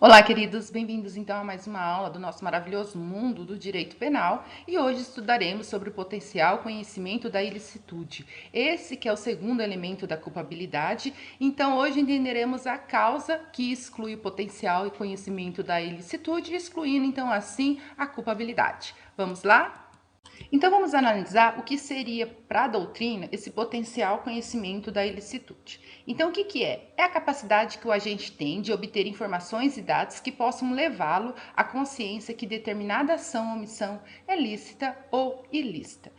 Olá, queridos, bem-vindos então a mais uma aula do nosso maravilhoso mundo do direito penal e hoje estudaremos sobre o potencial conhecimento da ilicitude. Esse que é o segundo elemento da culpabilidade, então hoje entenderemos a causa que exclui o potencial e conhecimento da ilicitude, excluindo então assim a culpabilidade. Vamos lá? Então vamos analisar o que seria para a doutrina esse potencial conhecimento da ilicitude. Então o que é? É a capacidade que o agente tem de obter informações e dados que possam levá-lo à consciência que determinada ação ou omissão é lícita ou ilícita.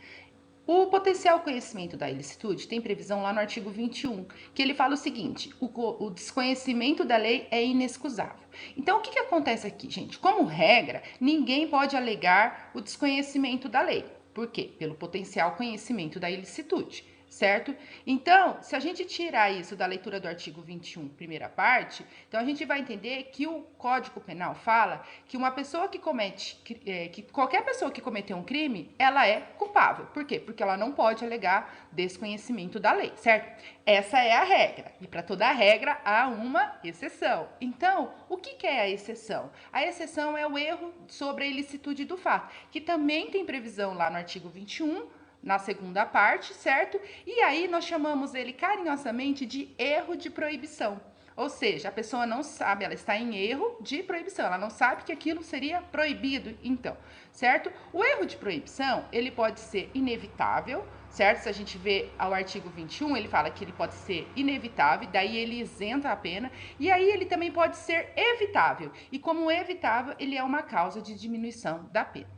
O potencial conhecimento da ilicitude tem previsão lá no artigo 21, que ele fala o seguinte: o desconhecimento da lei é inexcusável. Então, o que acontece aqui, gente? Como regra, ninguém pode alegar o desconhecimento da lei. Por quê? Pelo potencial conhecimento da ilicitude, certo? Então, se a gente tirar isso da leitura do artigo 21, primeira parte, então a gente vai entender que o Código Penal fala que uma pessoa que que qualquer pessoa que cometeu um crime, ela é culpável. Por quê? Porque ela não pode alegar desconhecimento da lei, certo? Essa é a regra. E para toda regra há uma exceção. Então, o que é a exceção? A exceção é o erro sobre a ilicitude do fato, que também tem previsão lá no artigo 21, na segunda parte, certo? E aí nós chamamos ele carinhosamente de erro de proibição. Ou seja, a pessoa não sabe, ela está em erro de proibição, ela não sabe que aquilo seria proibido, então, certo? O erro de proibição, ele pode ser inevitável, certo? Se a gente vê ao artigo 21, ele fala que ele pode ser inevitável, daí ele isenta a pena, e aí ele também pode ser evitável, e como evitável, ele é uma causa de diminuição da pena.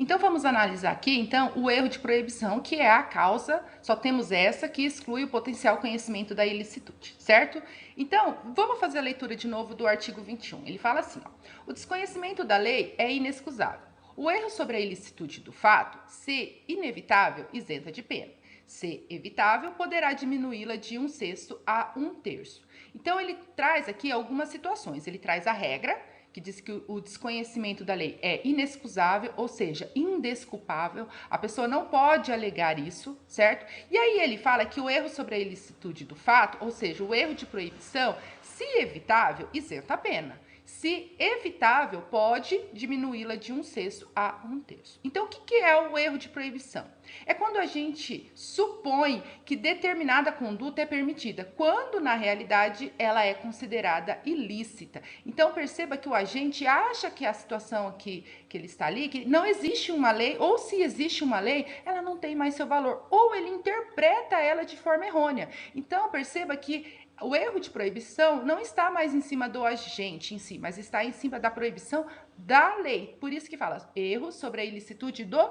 Então vamos analisar aqui, então, o erro de proibição, que é a causa, só temos essa que exclui o potencial conhecimento da ilicitude, certo? Então, vamos fazer a leitura de novo do artigo 21. Ele fala assim, ó: o desconhecimento da lei é inexcusável. O erro sobre a ilicitude do fato, se inevitável, isenta de pena. Se evitável, poderá diminuí-la de 1/6 a 1/3. Então, ele traz aqui algumas situações. Ele traz a regra, que diz que o desconhecimento da lei é inexcusável, ou seja, indesculpável, a pessoa não pode alegar isso, certo? E aí ele fala que o erro sobre a ilicitude do fato, ou seja, o erro de proibição, se evitável, isenta a pena. Se evitável, pode diminuí-la de 1/6 a 1/3. Então, o que é o erro de proibição? É quando a gente supõe que determinada conduta é permitida, quando na realidade ela é considerada ilícita. Então, perceba que o agente acha que a situação aqui que ele está ali, que não existe uma lei, ou se existe uma lei, ela não tem mais seu valor, ou ele interpreta ela de forma errônea. Então, perceba que o erro de proibição não está mais em cima do agente em si, mas está em cima da proibição da lei. Por isso que fala erro sobre a ilicitude do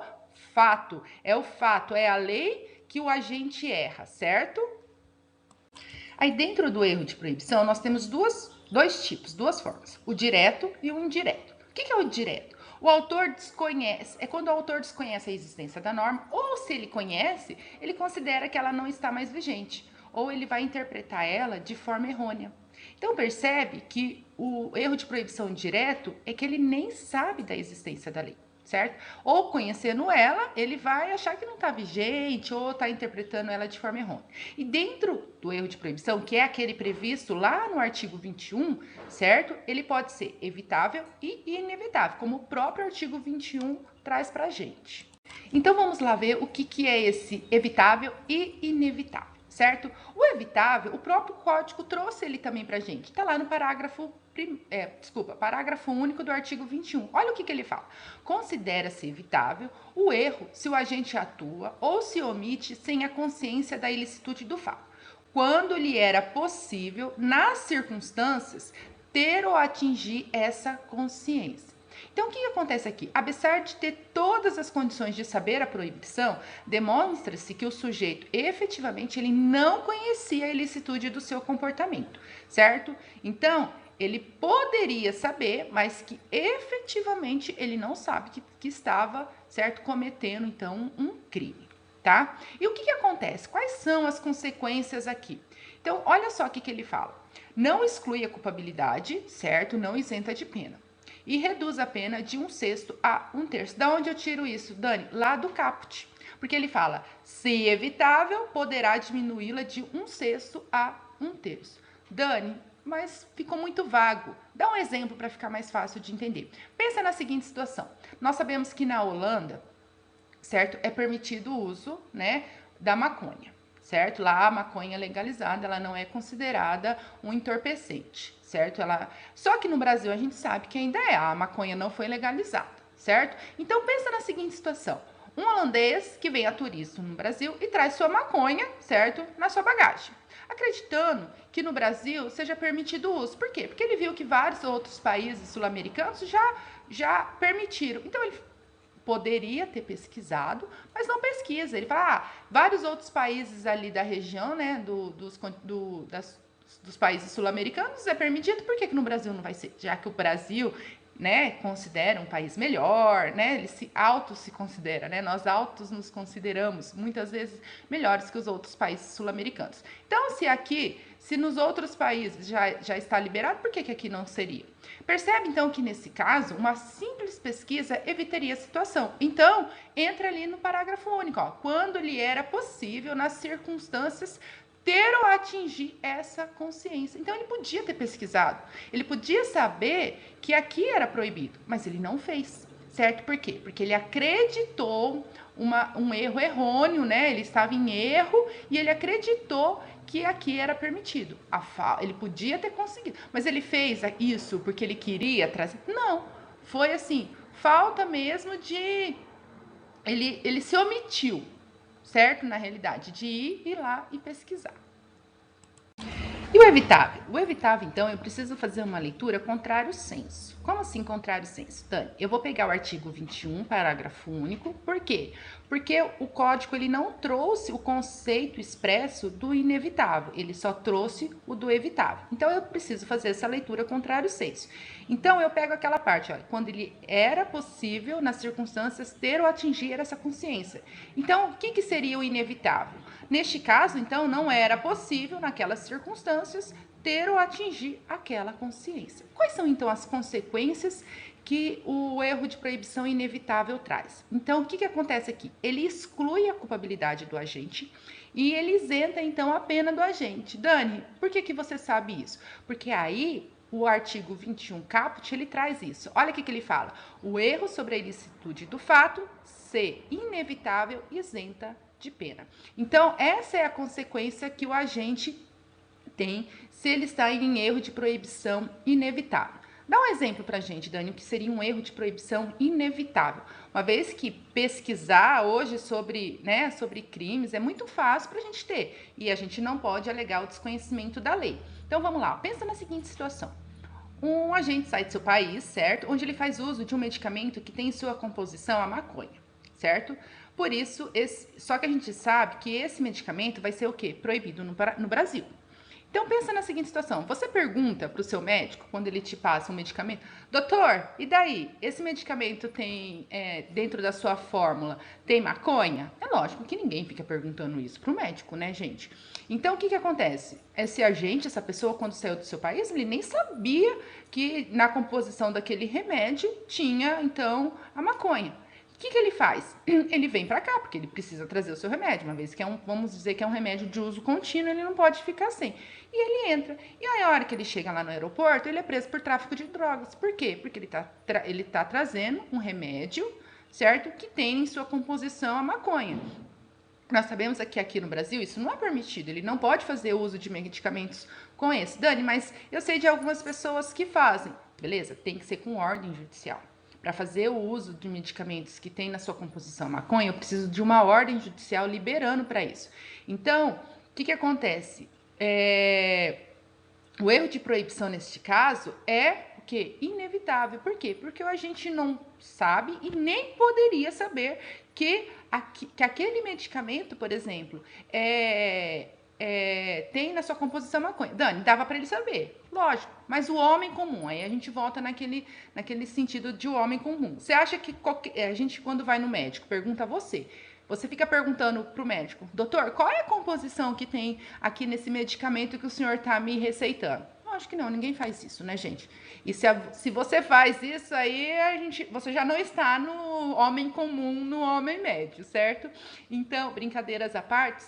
fato. É o fato, é a lei que o agente erra, certo? Aí dentro do erro de proibição nós temos dois tipos, duas formas, o direto e o indireto. O que é o direto? O autor desconhece, é quando o autor desconhece a existência da norma, ou se ele conhece, ele considera que ela não está mais vigente, ou ele vai interpretar ela de forma errônea. Então percebe que o erro de proibição direto é que ele nem sabe da existência da lei, certo? Ou conhecendo ela, ele vai achar que não está vigente ou está interpretando ela de forma errônea. E dentro do erro de proibição, que é aquele previsto lá no artigo 21, certo? Ele pode ser evitável e inevitável, como o próprio artigo 21 traz para a gente. Então vamos lá ver o que é esse evitável e inevitável, certo? O evitável, o próprio código trouxe ele também para a gente. Está lá no parágrafo único do artigo 21. Olha o que ele fala. Considera-se evitável o erro se o agente atua ou se omite sem a consciência da ilicitude do fato, quando lhe era possível, nas circunstâncias, ter ou atingir essa consciência. Então, o que acontece aqui? Apesar de ter todas as condições de saber a proibição, demonstra-se que o sujeito efetivamente ele não conhecia a ilicitude do seu comportamento, certo? Então, ele poderia saber, mas que efetivamente ele não sabe que estava, certo, cometendo então um crime, tá? E o que acontece? Quais são as consequências aqui? Então, olha só o que ele fala. Não exclui a culpabilidade, certo? Não isenta de pena. E reduz a pena de 1/6 a 1/3. Da onde eu tiro isso, Dani? Lá do caput. Porque ele fala, se evitável, poderá diminuí-la de 1/6 a 1/3. Dani, mas ficou muito vago. Dá um exemplo para ficar mais fácil de entender. Pensa na seguinte situação. Nós sabemos que na Holanda, certo, é permitido o uso, né, da maconha, certo? Lá a maconha é legalizada, ela não é considerada um entorpecente, certo? Só que no Brasil a gente sabe que ainda a maconha não foi legalizada, certo? Então pensa na seguinte situação. Um holandês que vem a turista no Brasil e traz sua maconha, certo, na sua bagagem, acreditando que no Brasil seja permitido o uso. Por quê? Porque ele viu que vários outros países sul-americanos já permitiram. Então ele poderia ter pesquisado, mas não pesquisa. Ele fala, vários outros países ali da região, né, dos países sul-americanos é permitido, por que no Brasil não vai ser? Já que o Brasil, né, considera um país melhor, né, ele se considera, né, nós autos nos consideramos muitas vezes melhores que os outros países sul-americanos. Então, se nos outros países já está liberado, por que aqui não seria? Percebe, então, que nesse caso, uma simples pesquisa evitaria a situação. Então, entra ali no parágrafo único, ó, quando lhe era possível, nas circunstâncias, ter ou atingir essa consciência. Então, ele podia ter pesquisado, ele podia saber que aqui era proibido, mas ele não fez, certo? Por quê? Porque ele acreditou um erro errôneo, né? Ele estava em erro e ele acreditou que aqui era permitido. Ele podia ter conseguido, mas ele fez isso porque ele queria trazer? Não, foi assim, falta mesmo de... Ele se omitiu, certo? Na realidade, de ir lá e pesquisar. E o evitável? O evitável, então, eu preciso fazer uma leitura contrário senso. Como assim contrário senso, Dani? Eu vou pegar o artigo 21, parágrafo único. Por quê? Porque o código ele não trouxe o conceito expresso do inevitável, ele só trouxe o do evitável. Então, eu preciso fazer essa leitura contrário senso. Então, eu pego aquela parte, olha, quando ele era possível, nas circunstâncias, ter ou atingir essa consciência. Então, o que seria o inevitável? Neste caso, então, não era possível, naquelas circunstâncias, ter ou atingir aquela consciência. Quais são, então, as consequências que o erro de proibição inevitável traz? Então, o que acontece aqui? Ele exclui a culpabilidade do agente e ele isenta, então, a pena do agente. Dani, por que você sabe isso? Porque aí o artigo 21 caput, ele traz isso. Olha o que ele fala. O erro sobre a ilicitude do fato ser inevitável isenta de pena. Então, essa é a consequência que o agente tem se ele está em erro de proibição inevitável. Dá um exemplo pra gente, Dani, o que seria um erro de proibição inevitável. Uma vez que pesquisar hoje sobre crimes é muito fácil pra gente ter, e a gente não pode alegar o desconhecimento da lei. Então, vamos lá, pensa na seguinte situação. Um agente sai do seu país, certo? Onde ele faz uso de um medicamento que tem em sua composição a maconha, certo? Por isso, só que a gente sabe que esse medicamento vai ser o quê? Proibido no Brasil. Então, pensa na seguinte situação. Você pergunta para o seu médico, quando ele te passa um medicamento, doutor, e daí? Esse medicamento tem, dentro da sua fórmula, tem maconha? É lógico que ninguém fica perguntando isso para o médico, né, gente? Então, o que acontece? Esse agente, essa pessoa, quando saiu do seu país, ele nem sabia que na composição daquele remédio tinha, então, a maconha. O que ele faz? Ele vem para cá, porque ele precisa trazer o seu remédio, uma vez que vamos dizer que é um remédio de uso contínuo, ele não pode ficar sem. E ele entra. E aí, a hora que ele chega lá no aeroporto, ele é preso por tráfico de drogas. Por quê? Porque ele tá trazendo um remédio, certo? Que tem em sua composição a maconha. Nós sabemos que aqui no Brasil isso não é permitido, ele não pode fazer uso de medicamentos com esse. Dani, mas eu sei de algumas pessoas que fazem. Beleza? Tem que ser com ordem judicial. Para fazer o uso de medicamentos que tem na sua composição maconha, eu preciso de uma ordem judicial liberando para isso. Então, o que acontece? O erro de proibição neste caso é o quê? Inevitável. Por quê? Porque a gente não sabe e nem poderia saber que aquele medicamento, por exemplo, tem na sua composição maconha. Dani, dava para ele saber, lógico, mas o homem comum, aí a gente volta naquele sentido de o homem comum. Você acha que a gente, quando vai no médico, pergunta a você fica perguntando pro médico, doutor, qual é a composição que tem aqui nesse medicamento que o senhor tá me receitando? Lógico que não, ninguém faz isso, né, gente? E se você faz isso aí, você já não está no homem comum, no homem médio, certo? Então, brincadeiras à parte,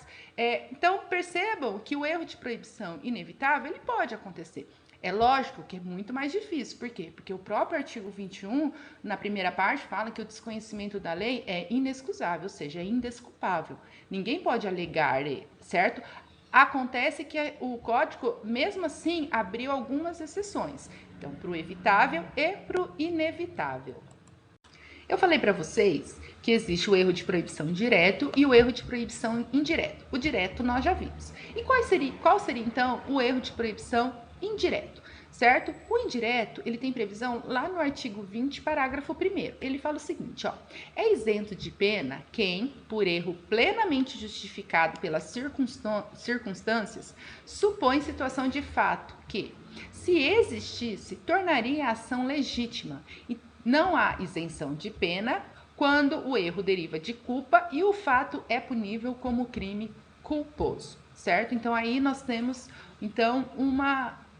então percebam que o erro de proibição inevitável, ele pode acontecer. É lógico que é muito mais difícil. Por quê? Porque o próprio artigo 21, na primeira parte, fala que o desconhecimento da lei é inexcusável, ou seja, é indesculpável. Ninguém pode alegar, certo? Acontece que o código, mesmo assim, abriu algumas exceções. Então, para o evitável e para o inevitável. Eu falei para vocês que existe o erro de proibição direto e o erro de proibição indireto. O direto nós já vimos. E qual seria então o erro de proibição indireto? Certo? O indireto, ele tem previsão lá no artigo 20, parágrafo 1º. Ele fala o seguinte, ó: é isento de pena quem, por erro plenamente justificado pelas circunstâncias, supõe situação de fato que, se existisse, tornaria a ação legítima e não há isenção de pena quando o erro deriva de culpa e o fato é punível como crime culposo, certo? Então aí nós temos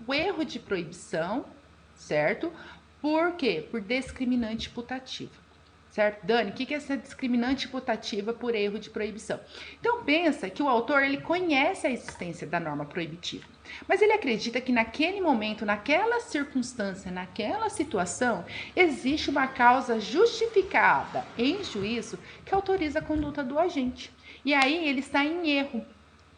o erro de proibição, certo? Por quê? Por discriminante putativa. Certo? Dani, o que é essa discriminante putativa por erro de proibição? Então, pensa que o autor, ele conhece a existência da norma proibitiva, mas ele acredita que naquele momento, naquela circunstância, naquela situação, existe uma causa justificada em juízo que autoriza a conduta do agente. E aí ele está em erro.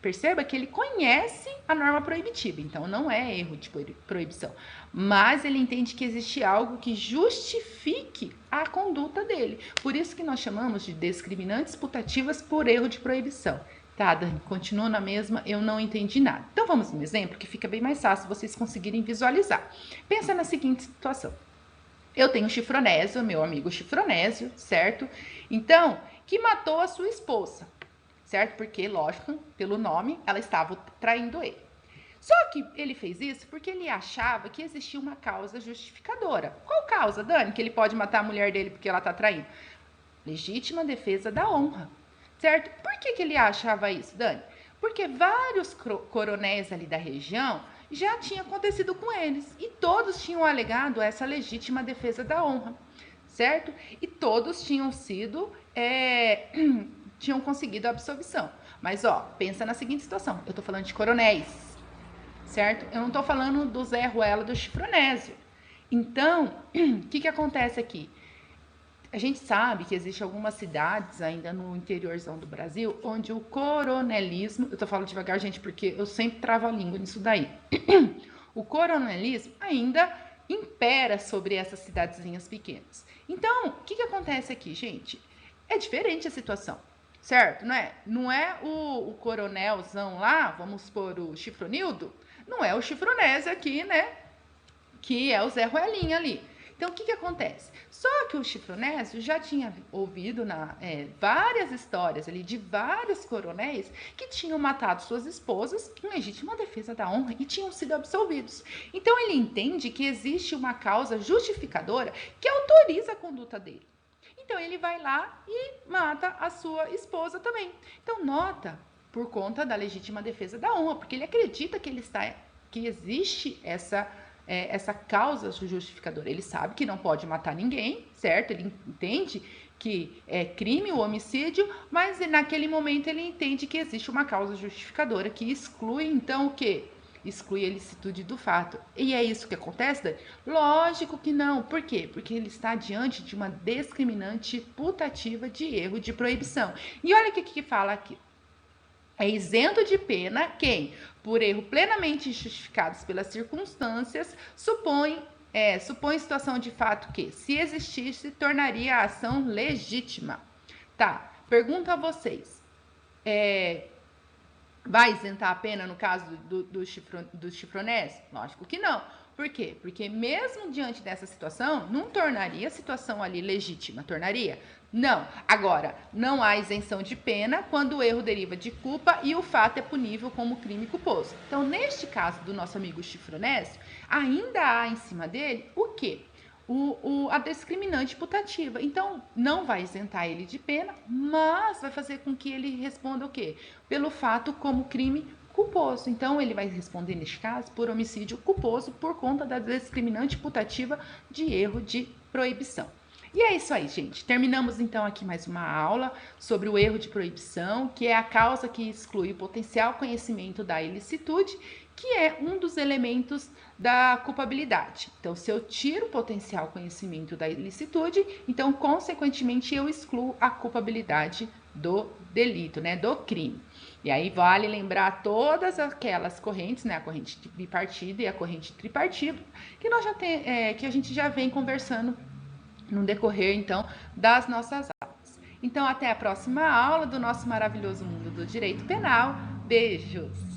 Perceba que ele conhece a norma proibitiva, então não é erro de proibição, mas ele entende que existe algo que justifique a conduta dele. Por isso que nós chamamos de discriminantes putativas por erro de proibição. Tá, Dani, continua na mesma, eu não entendi nada. Então vamos no exemplo que fica bem mais fácil vocês conseguirem visualizar. Pensa na seguinte situação. Eu tenho Chifronésio, meu amigo Chifronésio, certo? Então, que matou a sua esposa. Certo? Porque, lógico, pelo nome, ela estava traindo ele. Só que ele fez isso porque ele achava que existia uma causa justificadora. Qual causa, Dani, que ele pode matar a mulher dele porque ela está traindo? Legítima defesa da honra, certo? Por que ele achava isso, Dani? Porque vários coronéis ali da região já tinha acontecido com eles e todos tinham alegado essa legítima defesa da honra, certo? E todos tinham sido... tinham conseguido a absolvição. Mas, ó, pensa na seguinte situação. Eu tô falando de coronéis, certo? Eu não tô falando do Zé Ruela do Chifronésio. Então, o que acontece aqui? A gente sabe que existem algumas cidades ainda no interiorzão do Brasil onde o coronelismo... Eu tô falando devagar, gente, porque eu sempre travo a língua nisso daí. O coronelismo ainda impera sobre essas cidadezinhas pequenas. Então, o que acontece aqui, gente? É diferente a situação. Certo? Não é o coronelzão lá, vamos supor o Chifronildo, não é o Chifronésio aqui, né? Que é o Zé Ruelinha ali. Então, o que acontece? Só que o Chifronésio já tinha ouvido várias histórias ali de vários coronéis que tinham matado suas esposas em legítima defesa da honra e tinham sido absolvidos. Então, ele entende que existe uma causa justificadora que autoriza a conduta dele. Então, ele vai lá e mata a sua esposa também. Então, nota, por conta da legítima defesa da honra, porque ele acredita que existe essa causa justificadora. Ele sabe que não pode matar ninguém, certo? Ele entende que é crime o homicídio, mas naquele momento ele entende que existe uma causa justificadora que exclui, então, o quê? Exclui a ilicitude do fato. E é isso que acontece, Dani? Lógico que não. Por quê? Porque ele está diante de uma discriminante putativa de erro de proibição. E olha o que fala aqui. É isento de pena quem, por erro plenamente justificados pelas circunstâncias, supõe situação de fato que, se existisse, tornaria a ação legítima. Tá, pergunto a vocês. Vai isentar a pena no caso do chifronés? Lógico que não. Por quê? Porque mesmo diante dessa situação, não tornaria a situação ali legítima. Tornaria? Não. Agora, não há isenção de pena quando o erro deriva de culpa e o fato é punível como crime culposo. Então, neste caso do nosso amigo chifronés, ainda há em cima dele o quê? A discriminante putativa. Então, não vai isentar ele de pena, mas vai fazer com que ele responda o quê? Pelo fato como crime culposo. culposo. Então, ele vai responder, neste caso, por homicídio culposo por conta da discriminante putativa de erro de proibição. E é isso aí, gente. Terminamos então aqui mais uma aula sobre o erro de proibição, que é a causa que exclui o potencial conhecimento da ilicitude, que é um dos elementos da culpabilidade. Então, se eu tiro o potencial conhecimento da ilicitude, então, consequentemente, eu excluo a culpabilidade do delito, né, do crime. E aí vale lembrar todas aquelas correntes, né, a corrente bipartida e a corrente tripartida, que nós já que a gente já vem conversando no decorrer, então, das nossas aulas. Então, até a próxima aula do nosso maravilhoso mundo do direito penal. Beijos!